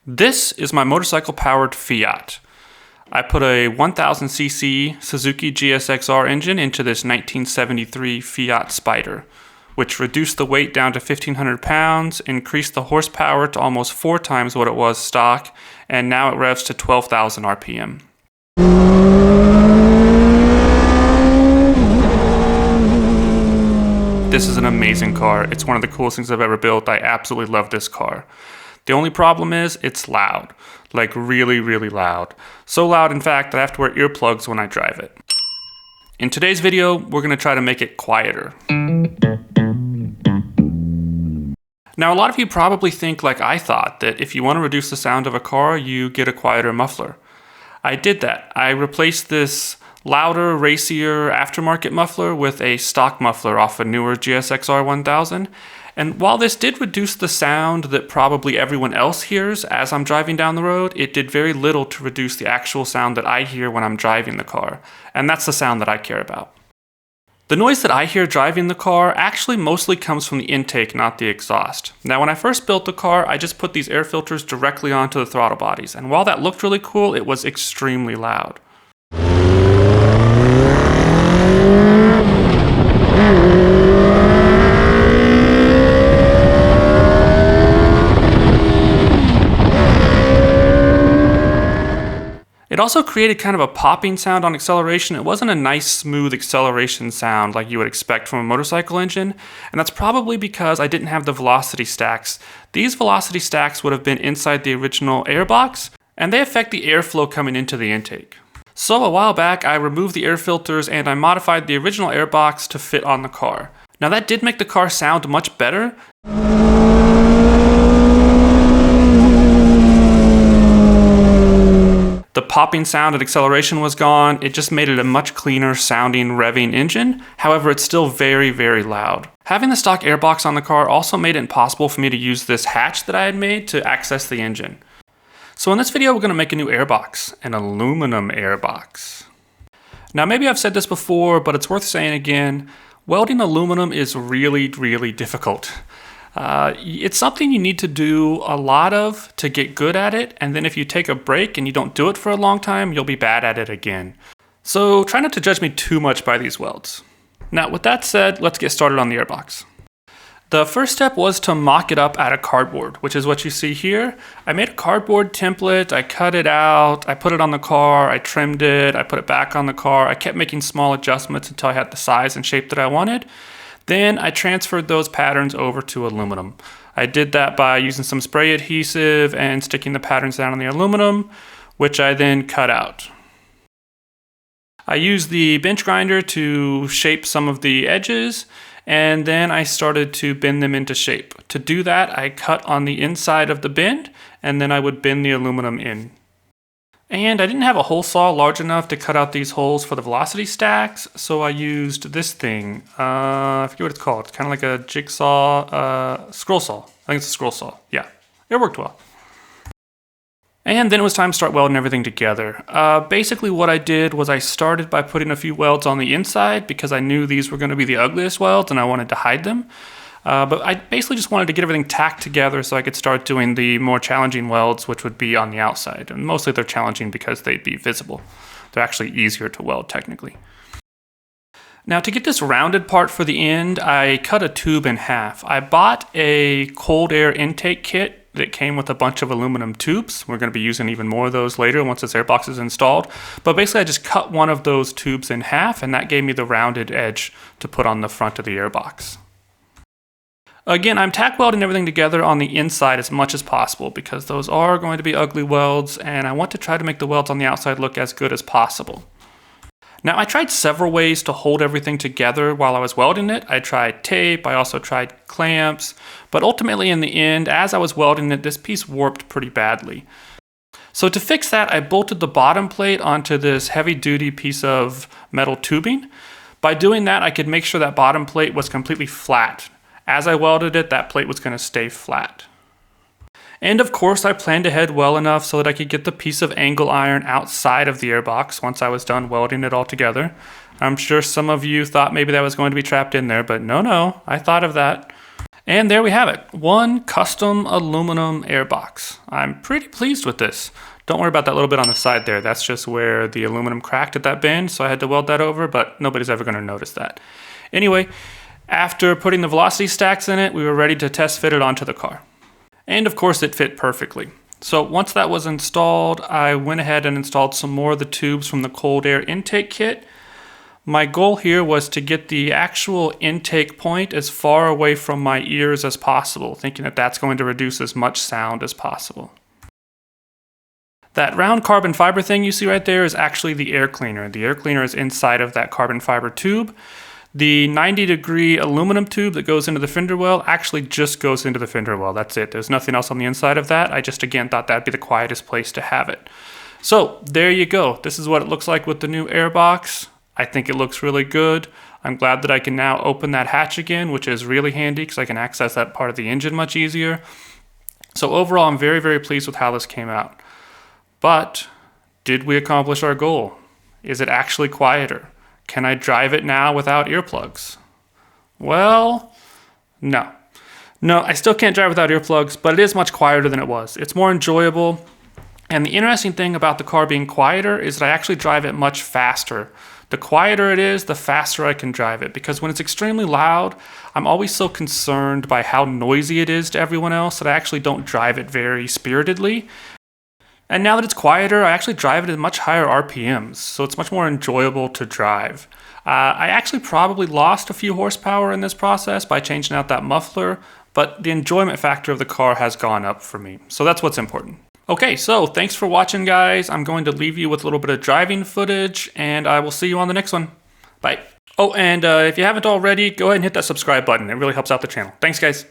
This is my Motorcycle Powered Fiat. I put a 1000cc Suzuki GSX-R engine into this 1973 Fiat Spider, which reduced the weight down to 1,500 pounds, increased the horsepower to almost 4 times what it was stock, and now it revs to 12,000 RPM. This is an amazing car. It's one of the coolest things I've ever built. I absolutely love this car. The only problem is it's loud, like really, really loud. So loud, in fact, that I have to wear earplugs when I drive it. In today's video, we're gonna try to make it quieter. Now, a lot of you probably think like I thought, that if you want to reduce the sound of a car, you get a quieter muffler. I did that. I replaced this louder, racier aftermarket muffler with a stock muffler off a newer GSX-R 1000. And while this did reduce the sound that probably everyone else hears as I'm driving down the road, it did very little to reduce the actual sound that I hear when I'm driving the car. And that's the sound that I care about. The noise that I hear driving the car actually mostly comes from the intake, not the exhaust. Now, when I first built the car, I just put these air filters directly onto the throttle bodies. And while that looked really cool, it was extremely loud. It also created kind of a popping sound on acceleration. It wasn't a nice, smooth acceleration sound like you would expect from a motorcycle engine, and that's probably because I didn't have the velocity stacks. These velocity stacks would have been inside the original Airbox, and they affect the airflow coming into the intake. So a while back, I removed the air filters and I modified the original Airbox to fit on the car. Now that did make the car sound much better. The popping sound at acceleration was gone. It just made it a much cleaner sounding revving engine. However, it's still very, very loud. Having the stock airbox on the car also made it impossible for me to use this hatch that I had made to access the engine. So in this video, we're going to make a new airbox, an aluminum airbox. Now, maybe I've said this before, but it's worth saying again. Welding aluminum is really, really difficult. It's something you need to do a lot of to get good at it, and then if you take a break and you don't do it for a long time, you'll be bad at it again. So try not to judge me too much by these welds. Now, with that said, let's get started on the airbox. The first step was to mock it up out of cardboard, which is what you see here. I made a cardboard template, I cut it out, I put it on the car, I trimmed it, I put it back on the car. I kept making small adjustments until I had the size and shape that I wanted. Then I transferred those patterns over to aluminum. I did that by using some spray adhesive and sticking the patterns down on the aluminum, which I then cut out. I used the bench grinder to shape some of the edges, and then I started to bend them into shape. To do that, I cut on the inside of the bend, and then I would bend the aluminum in. And I didn't have a hole saw large enough to cut out these holes for the velocity stacks, so I used this thing. I forget what it's called. It's kind of like a jigsaw, scroll saw. I think it's a scroll saw. Yeah, it worked well. And then it was time to start welding everything together. Basically what I did was I started by putting a few welds on the inside because I knew these were going to be the ugliest welds and I wanted to hide them. But I basically just wanted to get everything tacked together so I could start doing the more challenging welds, which would be on the outside. And mostly they're challenging because they'd be visible. They're actually easier to weld technically. Now to get this rounded part for the end, I cut a tube in half. I bought a cold air intake kit that came with a bunch of aluminum tubes. We're going to be using even more of those later once this airbox is installed. But basically I just cut one of those tubes in half and that gave me the rounded edge to put on the front of the airbox. Again, I'm tack welding everything together on the inside as much as possible because those are going to be ugly welds and I want to try to make the welds on the outside look as good as possible. Now, I tried several ways to hold everything together while I was welding it. I tried tape, I also tried clamps, but ultimately in the end, as I was welding it, this piece warped pretty badly. So to fix that, I bolted the bottom plate onto this heavy-duty piece of metal tubing. By doing that, I could make sure that bottom plate was completely flat. As I welded it, that plate was going to stay flat. And of course, I planned ahead well enough so that I could get the piece of angle iron outside of the airbox once I was done welding it all together. I'm sure some of you thought maybe that was going to be trapped in there, but no, I thought of that. And there we have it, one custom aluminum airbox. I'm pretty pleased with this. Don't worry about that little bit on the side there. That's just where the aluminum cracked at that bend, so I had to weld that over, but nobody's ever gonna notice that. Anyway, after putting the velocity stacks in it, we were ready to test fit it onto the car. And of course it fit perfectly. So once that was installed, I went ahead and installed some more of the tubes from the cold air intake kit. My goal here was to get the actual intake point as far away from my ears as possible, thinking that that's going to reduce as much sound as possible. That round carbon fiber thing you see right there is actually the air cleaner. The air cleaner is inside of that carbon fiber tube. The 90-degree aluminum tube that goes into the fender well actually just goes into the fender well. That's it. There's nothing else on the inside of that. I just, again, thought that'd be the quietest place to have it. So there you go. This is what it looks like with the new airbox. I think it looks really good. I'm glad that I can now open that hatch again, which is really handy because I can access that part of the engine much easier. So overall, I'm very, very pleased with how this came out. But did we accomplish our goal? Is it actually quieter? Can I drive it now without earplugs? Well, no. No, I still can't drive without earplugs, but it is much quieter than it was. It's more enjoyable. And the interesting thing about the car being quieter is that I actually drive it much faster. The quieter it is, the faster I can drive it, because when it's extremely loud, I'm always so concerned by how noisy it is to everyone else that I actually don't drive it very spiritedly. And now that it's quieter, I actually drive it at much higher RPMs, so it's much more enjoyable to drive. I actually probably lost a few horsepower in this process by changing out that muffler, but the enjoyment factor of the car has gone up for me, so that's what's important. Okay, so thanks for watching, guys. I'm going to leave you with a little bit of driving footage, and I will see you on the next one. Bye. Oh, and if you haven't already, go ahead and hit that subscribe button. It really helps out the channel. Thanks, guys.